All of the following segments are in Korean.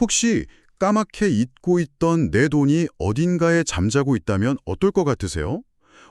혹시 까맣게 잊고 있던 내 돈이 어딘가에 잠자고 있다면 어떨 것 같으세요?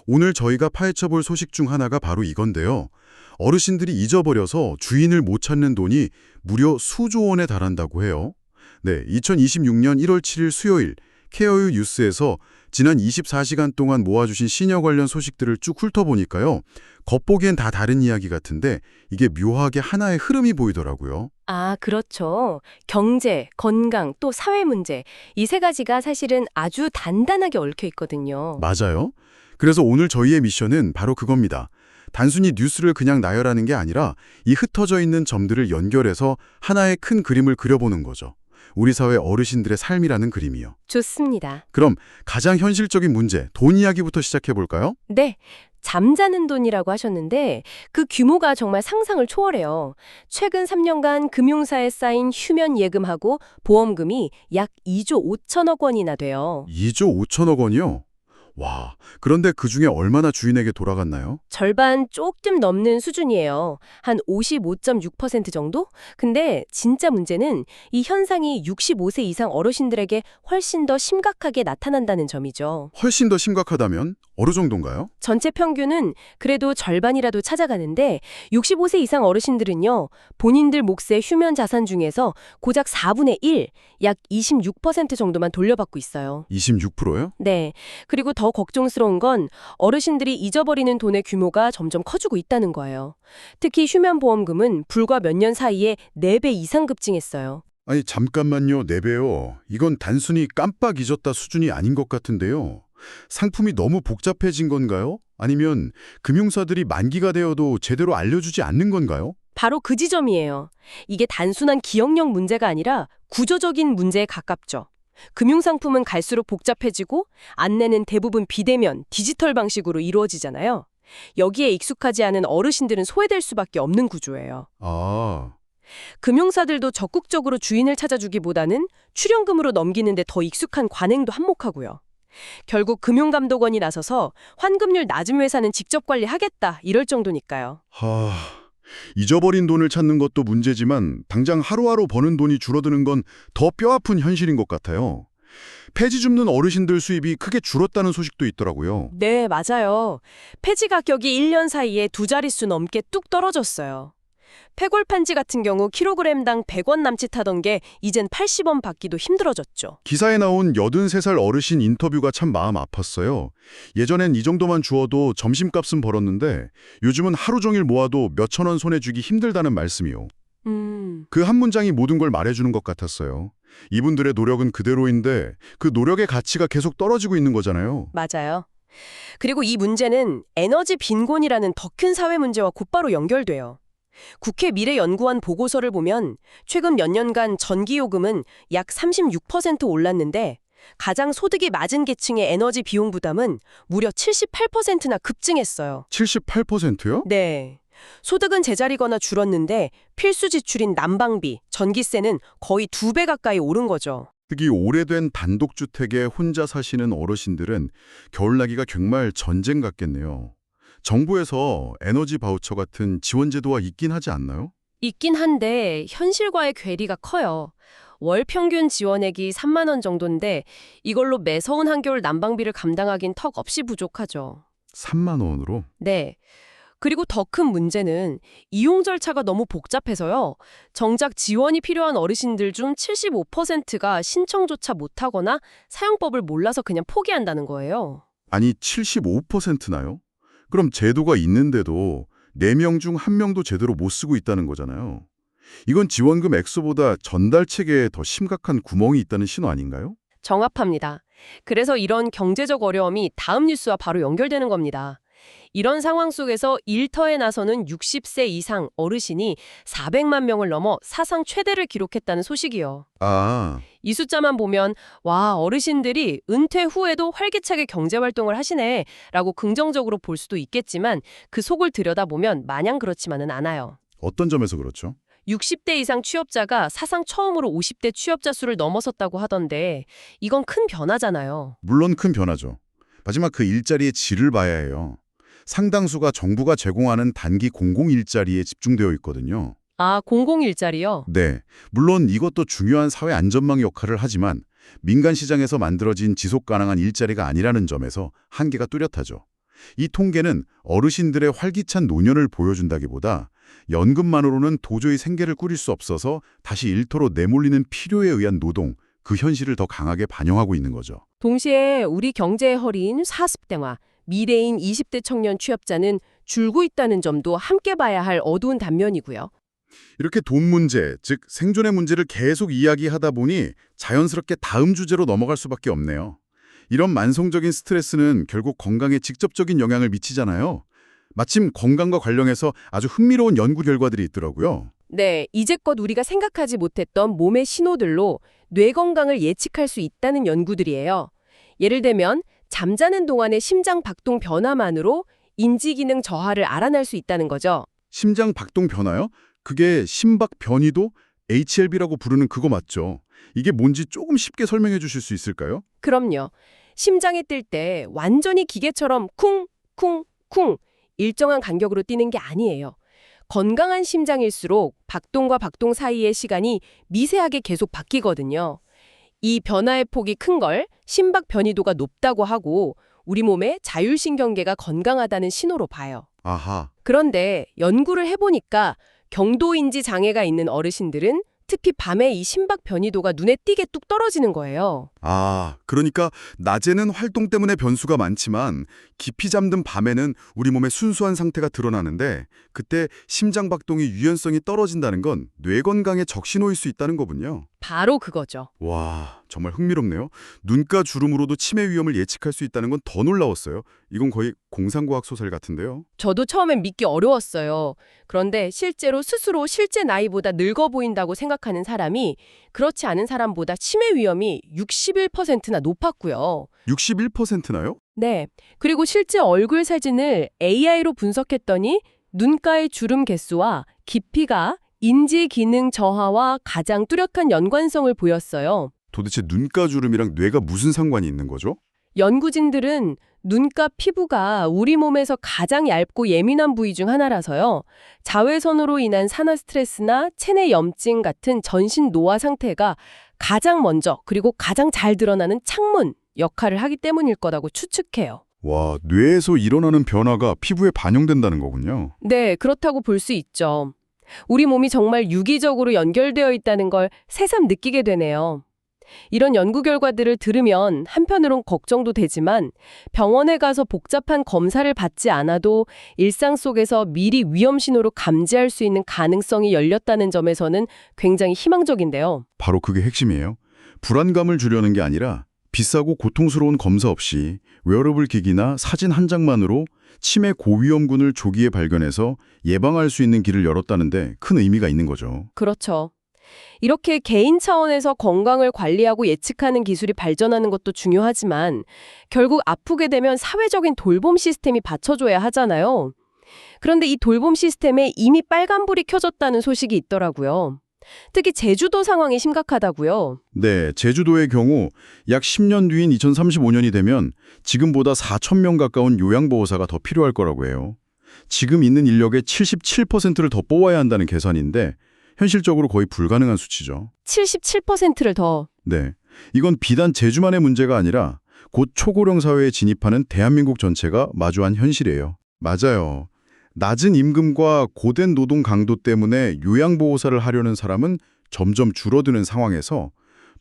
오늘 저희가 파헤쳐 볼 소식 중 하나가 바로 이건데요. 어르신들이 잊어버려서 주인을 못 찾는 돈이 무려 수조 원에 달한다고 해요. 네, 2026년 1월 7일 수요일 케어유 뉴스에서 지난 24시간 동안 모아주신 시녀 관련 소식들을 쭉 훑어보니까요. 겉보기엔 다 다른 이야기 같은데 이게 묘하게 하나의 흐름이 보이더라고요. 아, 그렇죠. 경제, 건강, 또 사회 문제. 이 세 가지가 사실은 아주 단단하게 얽혀 있거든요. 맞아요. 그래서 오늘 저희의 미션은 바로 그겁니다. 단순히 뉴스를 그냥 나열하는 게 아니라 이 흩어져 있는 점들을 연결해서 하나의 큰 그림을 그려보는 거죠. 우리 사회 어르신들의 삶이라는 그림이요. 좋습니다. 그럼 가장 현실적인 문제, 돈 이야기부터 시작해 볼까요? 네. 잠자는 돈이라고 하셨는데 그 규모가 정말 상상을 초월해요. 최근 3년간 금융사에 쌓인 휴면 예금하고 보험금이 약 2조 5천억 원이나 돼요. 2조 5천억 원이요? 와, 그런데 그중에 얼마나 주인에게 돌아갔나요? 절반 조금 넘는 수준이에요. 한 55.6% 정도? 근데 진짜 문제는 이 현상이 65세 이상 어르신들에게 훨씬 더 심각하게 나타난다는 점이죠. 훨씬 더 심각하다면 어느 정도인가요? 전체 평균은 그래도 절반이라도 찾아가는데 65세 이상 어르신들은요. 본인들 몫의 휴면 자산 중에서 고작 4분의 1, 약 26% 정도만 돌려받고 있어요. 26%요? 네. 그리고 더 걱정스러운 건 어르신들이 잊어버리는 돈의 규모가 점점 커지고 있다는 거예요. 특히 휴면보험금은 불과 몇 년 사이에 4배 이상 급증했어요. 아니, 잠깐만요. 4배요. 이건 단순히 깜빡 잊었다 수준이 아닌 것 같은데요. 상품이 너무 복잡해진 건가요? 아니면 금융사들이 만기가 되어도 제대로 알려주지 않는 건가요? 바로 그 지점이에요. 이게 단순한 기억력 문제가 아니라 구조적인 문제에 가깝죠. 금융상품은 갈수록 복잡해지고 안내는 대부분 비대면, 디지털 방식으로 이루어지잖아요. 여기에 익숙하지 않은 어르신들은 소외될 수밖에 없는 구조예요. 아, 금융사들도 적극적으로 주인을 찾아주기보다는 출연금으로 넘기는데 더 익숙한 관행도 한몫하고요. 결국 금융감독원이 나서서 환급률 낮은 회사는 직접 관리하겠다 이럴 정도니까요. 잊어버린 돈을 찾는 것도 문제지만 당장 하루하루 버는 돈이 줄어드는 건 더 뼈아픈 현실인 것 같아요. 폐지 줍는 어르신들 수입이 크게 줄었다는 소식도 있더라고요. 네, 맞아요. 폐지 가격이 1년 사이에 두 자릿수 넘게 뚝 떨어졌어요. 폐골판지 같은 경우 킬로그램당 100원 남짓하던 게 이젠 80원 받기도 힘들어졌죠. 기사에 나온 83살 어르신 인터뷰가 참 마음 아팠어요. 예전엔 이 정도만 주어도 점심값은 벌었는데 요즘은 하루 종일 모아도 몇천 원 손에 쥐기 힘들다는 말씀이요. 그 한 문장이 모든 걸 말해주는 것 같았어요. 이분들의 노력은 그대로인데 그 노력의 가치가 계속 떨어지고 있는 거잖아요. 맞아요. 그리고 이 문제는 에너지 빈곤이라는 더 큰 사회 문제와 곧바로 연결돼요. 국회 미래연구원 보고서를 보면 최근 몇 년간 전기요금은 약 36% 올랐는데 가장 소득이 낮은 계층의 에너지 비용 부담은 무려 78%나 급증했어요. 78%요? 네. 소득은 제자리거나 줄었는데 필수 지출인 난방비, 전기세는 거의 2배 가까이 오른 거죠. 특히 오래된 단독주택에 혼자 사시는 어르신들은 겨울나기가 정말 전쟁 같겠네요. 정부에서 에너지 바우처 같은 지원 제도가 있긴 하지 않나요? 있긴 한데 현실과의 괴리가 커요. 월 평균 지원액이 3만 원 정도인데 이걸로 매서운 한겨울 난방비를 감당하긴 턱없이 부족하죠. 3만 원으로? 네. 그리고 더 큰 문제는 이용 절차가 너무 복잡해서요. 정작 지원이 필요한 어르신들 중 75%가 신청조차 못하거나 사용법을 몰라서 그냥 포기한다는 거예요. 아니, 75%나요? 그럼 제도가 있는데도 4명 중 1명도 제대로 못 쓰고 있다는 거잖아요. 이건 지원금 액수보다 전달 체계에 더 심각한 구멍이 있다는 신호 아닌가요? 정합합니다. 그래서 이런 경제적 어려움이 다음 뉴스와 바로 연결되는 겁니다. 이런 상황 속에서 일터에 나서는 60세 이상 어르신이 400만 명을 넘어 사상 최대를 기록했다는 소식이요. 아, 이 숫자만 보면 와, 어르신들이 은퇴 후에도 활기차게 경제활동을 하시네 라고 긍정적으로 볼 수도 있겠지만 그 속을 들여다보면 마냥 그렇지만은 않아요. 어떤 점에서 그렇죠? 60대 이상 취업자가 사상 처음으로 50대 취업자 수를 넘어섰다고 하던데 이건 큰 변화잖아요. 물론 큰 변화죠. 마지막 그 일자리의 질을 봐야 해요. 상당수가 정부가 제공하는 단기 공공 일자리에 집중되어 있거든요. 아, 공공 일자리요? 네, 물론 이것도 중요한 사회 안전망 역할을 하지만 민간 시장에서 만들어진 지속 가능한 일자리가 아니라는 점에서 한계가 뚜렷하죠. 이 통계는 어르신들의 활기찬 노년을 보여준다기보다 연금만으로는 도저히 생계를 꾸릴 수 없어서 다시 일터로 내몰리는 필요에 의한 노동, 그 현실을 더 강하게 반영하고 있는 거죠. 동시에 우리 경제의 허리인 40대와 미래인 20대 청년 취업자는 줄고 있다는 점도 함께 봐야 할 어두운 단면이고요. 이렇게 돈 문제, 즉 생존의 문제를 계속 이야기하다 보니 자연스럽게 다음 주제로 넘어갈 수밖에 없네요. 이런 만성적인 스트레스는 결국 건강에 직접적인 영향을 미치잖아요. 마침 건강과 관련해서 아주 흥미로운 연구 결과들이 있더라고요. 네, 이제껏 우리가 생각하지 못했던 몸의 신호들로 뇌 건강을 예측할 수 있다는 연구들이에요. 예를 들면 잠자는 동안의 심장 박동 변화만으로 인지 기능 저하를 알아낼 수 있다는 거죠. 심장 박동 변화요? 그게 심박 변이도 HLB라고 부르는 그거 맞죠? 이게 뭔지 조금 쉽게 설명해 주실 수 있을까요? 그럼요. 심장이 뛸 때 완전히 기계처럼 쿵, 쿵, 쿵 일정한 간격으로 뛰는 게 아니에요. 건강한 심장일수록 박동과 박동 사이의 시간이 미세하게 계속 바뀌거든요. 이 변화의 폭이 큰 걸 심박 변이도가 높다고 하고 우리 몸의 자율신경계가 건강하다는 신호로 봐요. 아하. 그런데 연구를 해보니까 경도인지 장애가 있는 어르신들은 특히 밤에 이 심박 변이도가 눈에 띄게 뚝 떨어지는 거예요. 아, 그러니까 낮에는 활동 때문에 변수가 많지만 깊이 잠든 밤에는 우리 몸의 순수한 상태가 드러나는데 그때 심장 박동의 유연성이 떨어진다는 건 뇌 건강에 적신호일 수 있다는 거군요. 바로 그거죠. 와, 정말 흥미롭네요. 눈가 주름으로도 치매 위험을 예측할 수 있다는 건 더 놀라웠어요. 이건 거의 공상과학 소설 같은데요. 저도 처음엔 믿기 어려웠어요. 그런데 실제로 스스로 실제 나이보다 늙어 보인다고 생각하는 사람이 그렇지 않은 사람보다 치매 위험이 61%나 높았고요. 61%나요? 네. 그리고 실제 얼굴 사진을 AI로 분석했더니 눈가의 주름 개수와 깊이가 인지 기능 저하와 가장 뚜렷한 연관성을 보였어요. 도대체 눈가 주름이랑 뇌가 무슨 상관이 있는 거죠? 연구진들은 눈가 피부가 우리 몸에서 가장 얇고 예민한 부위 중 하나라서요. 자외선으로 인한 산화 스트레스나 체내 염증 같은 전신 노화 상태가 가장 먼저 그리고 가장 잘 드러나는 창문 역할을 하기 때문일 거라고 추측해요. 와, 뇌에서 일어나는 변화가 피부에 반영된다는 거군요. 네, 그렇다고 볼 수 있죠. 우리 몸이 정말 유기적으로 연결되어 있다는 걸 새삼 느끼게 되네요. 이런 연구 결과들을 들으면 한편으론 걱정도 되지만 병원에 가서 복잡한 검사를 받지 않아도 일상 속에서 미리 위험 신호로 감지할 수 있는 가능성이 열렸다는 점에서는 굉장히 희망적인데요. 바로 그게 핵심이에요. 불안감을 주려는 게 아니라 비싸고 고통스러운 검사 없이 웨어러블 기기나 사진 한 장만으로 치매 고위험군을 조기에 발견해서 예방할 수 있는 길을 열었다는데 큰 의미가 있는 거죠. 그렇죠. 이렇게 개인 차원에서 건강을 관리하고 예측하는 기술이 발전하는 것도 중요하지만 결국 아프게 되면 사회적인 돌봄 시스템이 받쳐줘야 하잖아요. 그런데 이 돌봄 시스템에 이미 빨간불이 켜졌다는 소식이 있더라고요. 특히 제주도 상황이 심각하다고요. 네, 제주도의 경우 약 10년 뒤인 2035년이 되면 지금보다 4,000명 가까운 요양보호사가 더 필요할 거라고 해요. 지금 있는 인력의 77%를 더 뽑아야 한다는 계산인데 현실적으로 거의 불가능한 수치죠. 77%를 더. 네, 이건 비단 제주만의 문제가 아니라 곧 초고령 사회에 진입하는 대한민국 전체가 마주한 현실이에요. 맞아요. 낮은 임금과 고된 노동 강도 때문에 요양보호사를 하려는 사람은 점점 줄어드는 상황에서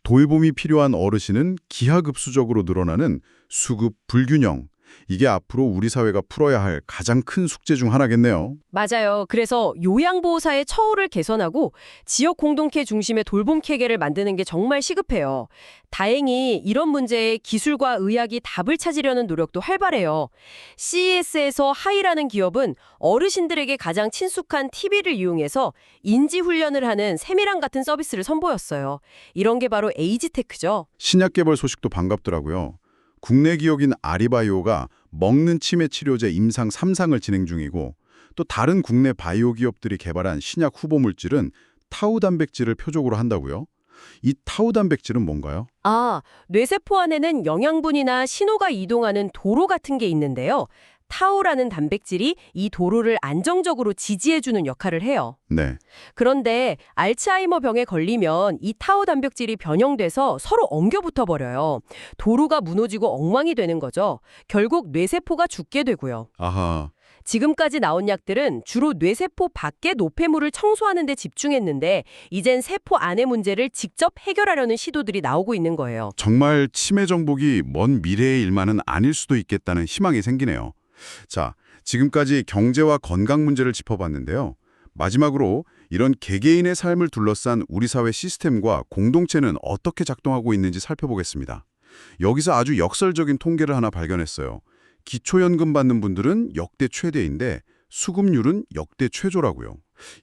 돌봄이 필요한 어르신은 기하급수적으로 늘어나는 수급 불균형. 이게 앞으로 우리 사회가 풀어야 할 가장 큰 숙제 중 하나겠네요. 맞아요. 그래서 요양보호사의 처우를 개선하고 지역 공동체 중심의 돌봄 체계를 만드는 게 정말 시급해요. 다행히 이런 문제에 기술과 의학이 답을 찾으려는 노력도 활발해요. CES에서 하이라는 기업은 어르신들에게 가장 친숙한 TV를 이용해서 인지훈련을 하는 세미랑 같은 서비스를 선보였어요. 이런 게 바로 에이지테크죠. 신약 개발 소식도 반갑더라고요. 국내 기업인 아리바이오가 먹는 치매 치료제 임상 3상을 진행 중이고 또 다른 국내 바이오 기업들이 개발한 신약 후보 물질은 타우 단백질을 표적으로 한다고요? 이 타우 단백질은 뭔가요? 뇌세포 안에는 영양분이나 신호가 이동하는 도로 같은 게 있는데요. 타우라는 단백질이 이 도로를 안정적으로 지지해주는 역할을 해요. 네. 그런데 알츠하이머 병에 걸리면 이 타우 단백질이 변형돼서 서로 엉겨붙어 버려요. 도로가 무너지고 엉망이 되는 거죠. 결국 뇌세포가 죽게 되고요. 아하. 지금까지 나온 약들은 주로 뇌세포 밖의 노폐물을 청소하는 데 집중했는데 이젠 세포 안의 문제를 직접 해결하려는 시도들이 나오고 있는 거예요. 정말 치매 정복이 먼 미래의 일만은 아닐 수도 있겠다는 희망이 생기네요. 자, 지금까지 경제와 건강 문제를 짚어봤는데요. 마지막으로 이런 개개인의 삶을 둘러싼 우리 사회 시스템과 공동체는 어떻게 작동하고 있는지 살펴보겠습니다. 여기서 아주 역설적인 통계를 하나 발견했어요. 기초연금 받는 분들은 역대 최대인데 수급률은 역대 최저라고요.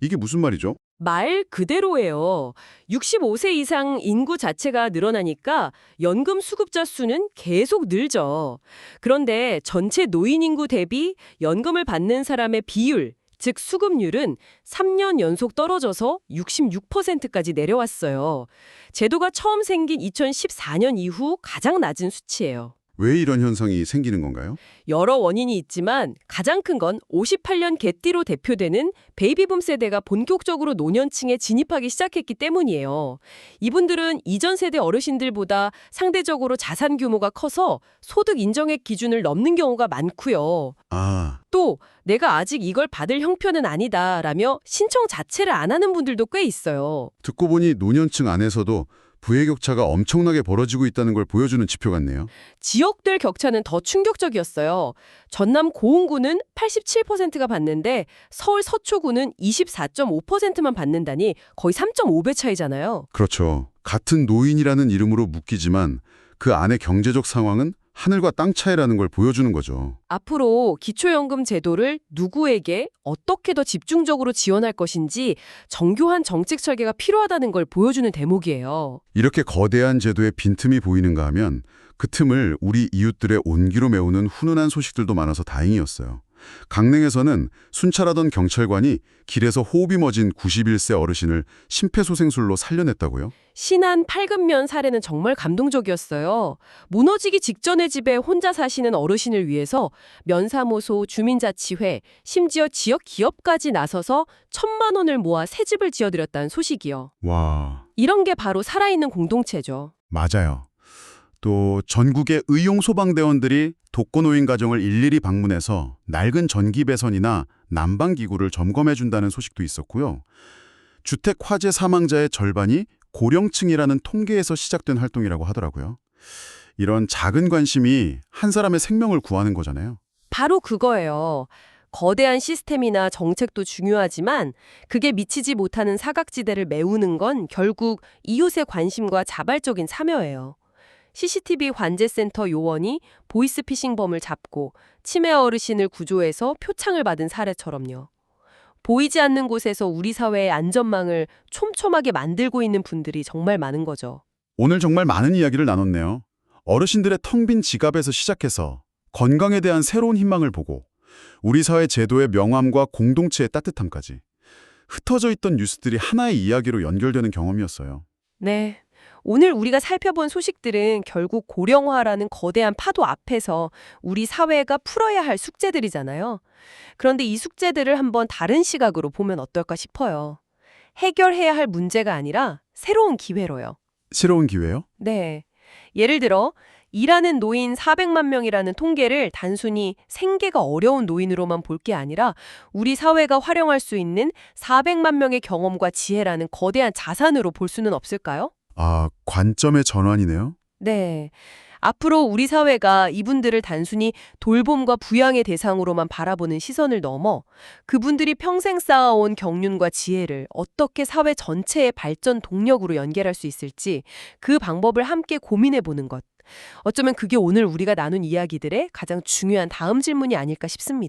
이게 무슨 말이죠? 말 그대로예요. 65세 이상 인구 자체가 늘어나니까 연금 수급자 수는 계속 늘죠. 그런데 전체 노인 인구 대비 연금을 받는 사람의 비율, 즉 수급률은 3년 연속 떨어져서 66%까지 내려왔어요. 제도가 처음 생긴 2014년 이후 가장 낮은 수치예요. 왜 이런 현상이 생기는 건가요? 여러 원인이 있지만 가장 큰 건 58년 개띠로 대표되는 베이비붐 세대가 본격적으로 노년층에 진입하기 시작했기 때문이에요. 이분들은 이전 세대 어르신들보다 상대적으로 자산 규모가 커서 소득 인정액 기준을 넘는 경우가 많고요. 아, 또 내가 아직 이걸 받을 형편은 아니다라며 신청 자체를 안 하는 분들도 꽤 있어요. 듣고 보니 노년층 안에서도 부의 격차가 엄청나게 벌어지고 있다는 걸 보여주는 지표 같네요. 지역별 격차는 더 충격적이었어요. 전남 고흥구는 87%가 받는데 서울 서초구는 24.5%만 받는다니 거의 3.5배 차이잖아요. 그렇죠. 같은 노인이라는 이름으로 묶이지만 그 안의 경제적 상황은 하늘과 땅 차이라는 걸 보여주는 거죠. 앞으로 기초연금 제도를 누구에게 어떻게 더 집중적으로 지원할 것인지 정교한 정책 설계가 필요하다는 걸 보여주는 대목이에요. 이렇게 거대한 제도에 빈틈이 보이는가 하면 그 틈을 우리 이웃들의 온기로 메우는 훈훈한 소식들도 많아서 다행이었어요. 강릉에서는 순찰하던 경찰관이 길에서 호흡이 멎은 91세 어르신을 심폐소생술로 살려냈다고요? 신안 팔근면 사례는 정말 감동적이었어요. 무너지기 직전의 집에 혼자 사시는 어르신을 위해서 면사무소, 주민자치회, 심지어 지역 기업까지 나서서 1,000만 원을 모아 새 집을 지어드렸다는 소식이요. 와, 이런 게 바로 살아있는 공동체죠. 맞아요. 또 전국의 의용 소방대원들이 독거노인 가정을 일일이 방문해서 낡은 전기 배선이나 난방기구를 점검해준다는 소식도 있었고요. 주택 화재 사망자의 절반이 고령층이라는 통계에서 시작된 활동이라고 하더라고요. 이런 작은 관심이 한 사람의 생명을 구하는 거잖아요. 바로 그거예요. 거대한 시스템이나 정책도 중요하지만 그게 미치지 못하는 사각지대를 메우는 건 결국 이웃의 관심과 자발적인 참여예요. CCTV 관제센터 요원이 보이스피싱범을 잡고 치매 어르신을 구조해서 표창을 받은 사례처럼요. 보이지 않는 곳에서 우리 사회의 안전망을 촘촘하게 만들고 있는 분들이 정말 많은 거죠. 오늘 정말 많은 이야기를 나눴네요. 어르신들의 텅 빈 지갑에서 시작해서 건강에 대한 새로운 희망을 보고 우리 사회 제도의 명암과 공동체의 따뜻함까지 흩어져 있던 뉴스들이 하나의 이야기로 연결되는 경험이었어요. 네. 오늘 우리가 살펴본 소식들은 결국 고령화라는 거대한 파도 앞에서 우리 사회가 풀어야 할 숙제들이잖아요. 그런데 이 숙제들을 한번 다른 시각으로 보면 어떨까 싶어요. 해결해야 할 문제가 아니라 새로운 기회로요. 새로운 기회요? 네. 예를 들어 일하는 노인 400만 명이라는 통계를 단순히 생계가 어려운 노인으로만 볼 게 아니라 우리 사회가 활용할 수 있는 400만 명의 경험과 지혜라는 거대한 자산으로 볼 수는 없을까요? 아, 관점의 전환이네요. 네. 앞으로 우리 사회가 이분들을 단순히 돌봄과 부양의 대상으로만 바라보는 시선을 넘어 그분들이 평생 쌓아온 경륜과 지혜를 어떻게 사회 전체의 발전 동력으로 연결할 수 있을지 그 방법을 함께 고민해 보는 것. 어쩌면 그게 오늘 우리가 나눈 이야기들의 가장 중요한 다음 질문이 아닐까 싶습니다.